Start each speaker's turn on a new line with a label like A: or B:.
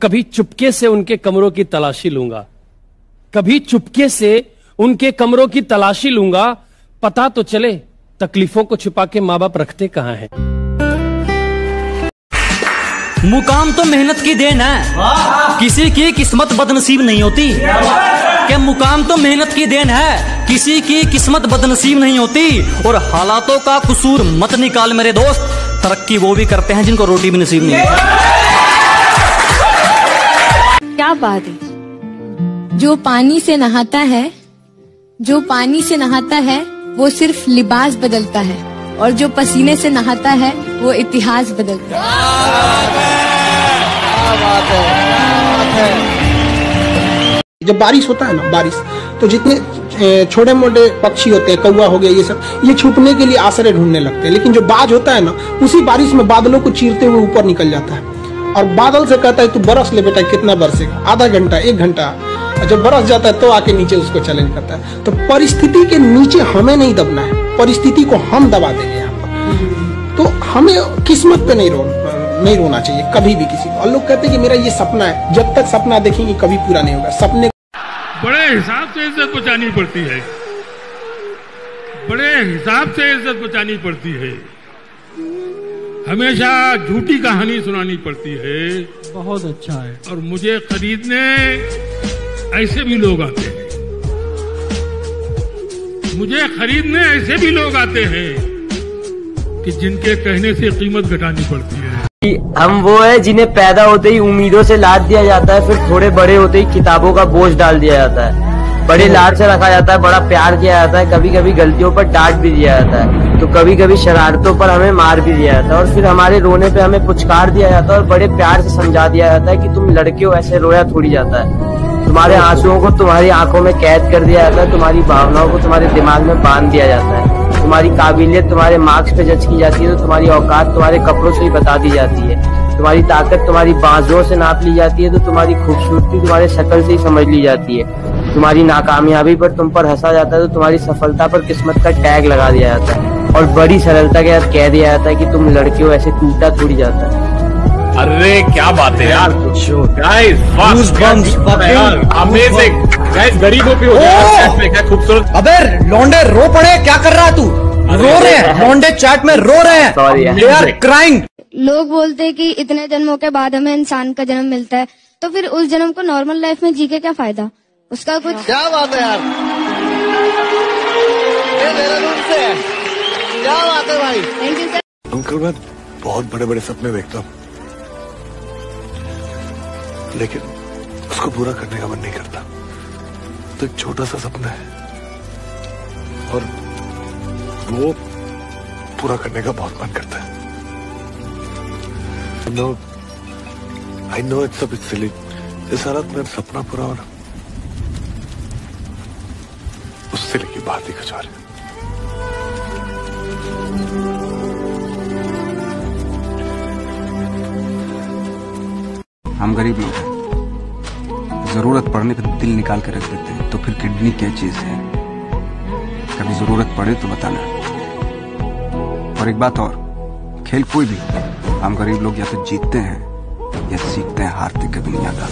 A: कभी चुपके से उनके कमरों की तलाशी लूंगा, कभी चुपके से उनके कमरों की तलाशी लूंगा, पता तो चले तकलीफों को छुपा के माँ बाप रखते कहां हैं।
B: मुकाम तो मेहनत की देन है, किसी की किस्मत बदनसीब नहीं होती। क्या मुकाम तो मेहनत की देन है, किसी की किस्मत बदनसीब नहीं होती। और हालातों का कसूर मत निकाल मेरे दोस्त, तरक्की वो भी करते हैं जिनको रोटी भी नसीब नहीं होती।
C: क्या बात है। जो पानी से नहाता है, जो पानी से नहाता है वो सिर्फ लिबास बदलता है, और जो पसीने से नहाता है वो इतिहास बदलता है।
D: जब बारिश होता है ना, बारिश तो जितने छोटे मोटे पक्षी होते हैं, कौवा हो गया, ये सब, ये छुपने के लिए आश्रय ढूंढने लगते हैं। लेकिन जो बाज होता है ना, उसी बारिश में बादलों को चीरते हुए ऊपर निकल जाता है और बादल से कहता है तू बरस ले बेटा, कितना बरसेगा, आधा घंटा, 1 घंटा। जब बरस जाता है तो आके नीचे उसको चैलेंज करता है। तो परिस्थिति के नीचे हमें नहीं दबना है, परिस्थिति को हम दबा देंगे यहाँ पर। तो हमें किस्मत पे नहीं रोना चाहिए कभी भी किसी को। और लोग कहते हैं कि मेरा ये सपना है, जब तक सपना देखेंगे कभी पूरा नहीं होगा। सपने
E: बड़े हिसाब से इज्जत बचानी पड़ती है, बड़े हिसाब से इज्जत बचानी पड़ती है। हमेशा झूठी कहानी सुनानी पड़ती है।
F: बहुत अच्छा है।
E: और मुझे खरीदने ऐसे भी लोग आते हैं, मुझे खरीदने ऐसे भी लोग आते हैं कि जिनके कहने से कीमत घटानी पड़ती है।
G: हम वो है जिन्हें पैदा होते ही उम्मीदों से लाद दिया जाता है, फिर थोड़े बड़े होते ही किताबों का बोझ डाल दिया जाता है। बड़े लाड से रखा जाता है, बड़ा प्यार किया जाता है, कभी कभी गलतियों पर डांट भी दिया जाता है, तो कभी कभी शरारतों पर हमें मार भी दिया जाता है, और फिर हमारे रोने पे हमें पुचकार दिया जाता है और बड़े प्यार से समझा दिया जाता है कि तुम लड़के हो, ऐसे रोया थोड़ी जाता है। तुम्हारे आंसुओं को तुम्हारी आंखों में कैद कर दिया जाता है, तुम्हारी भावनाओं को तुम्हारे दिमाग में बांध दिया जाता है, तुम्हारी काबिलियत तुम्हारे मार्क्स पे जज की जाती है, तो तुम्हारी औकात तुम्हारे कपड़ों से ही बता दी जाती है, तुम्हारी ताकत तुम्हारी बाजुओं से नाप ली जाती है, तो तुम्हारी खूबसूरती तुम्हारे शक्ल से ही समझ ली जाती है, तुम्हारी नाकामयाबी पर तुम पर हंसा जाता है, तो तुम्हारी सफलता पर किस्मत का टैग लगा दिया जाता है, और बड़ी सरलता के साथ कह दिया जाता है कि तुम लड़के हो, ऐसे टूटा थोड़ी जाता है।
H: अरे क्या बात है यार, गाइस अमेजिंग गाइस, गरीबों पे हो गया, क्या खूबसूरत।
F: अबे लौंडे रो पड़े, क्या कर रहा है तू? रो रहे हैं लौंडे, चैट में रो रहे हैं, दे आर क्राइंग।
C: लोग बोलते हैं कि इतने जन्मों के बाद हमें इंसान का जन्म मिलता है, तो फिर उस जन्म को नॉर्मल लाइफ में जी के क्या फायदा, उसका कुछ।
F: क्या बात है यार, क्या बात है भाई।
C: Thank you sir.
I: अंकल मैं बहुत बड़े बड़े सपने देखता हूँ, लेकिन उसको पूरा करने का मन नहीं करता। तो एक छोटा सा सपना है और वो पूरा करने का बहुत मन करता है। I know it's a bit silly. इस हालत में सपना पूरा होना उससे लेके बात ही कुछ और है।
J: हम गरीब लोग हैं, जरूरत पड़ने पर दिल निकाल के रख देते हैं, तो फिर किडनी क्या चीज है? कभी जरूरत पड़े तो बताना। और एक बात और, खेल कोई भी, हम गरीब लोग या तो जीतते हैं या सीखते हैं हारते की दुनिया का।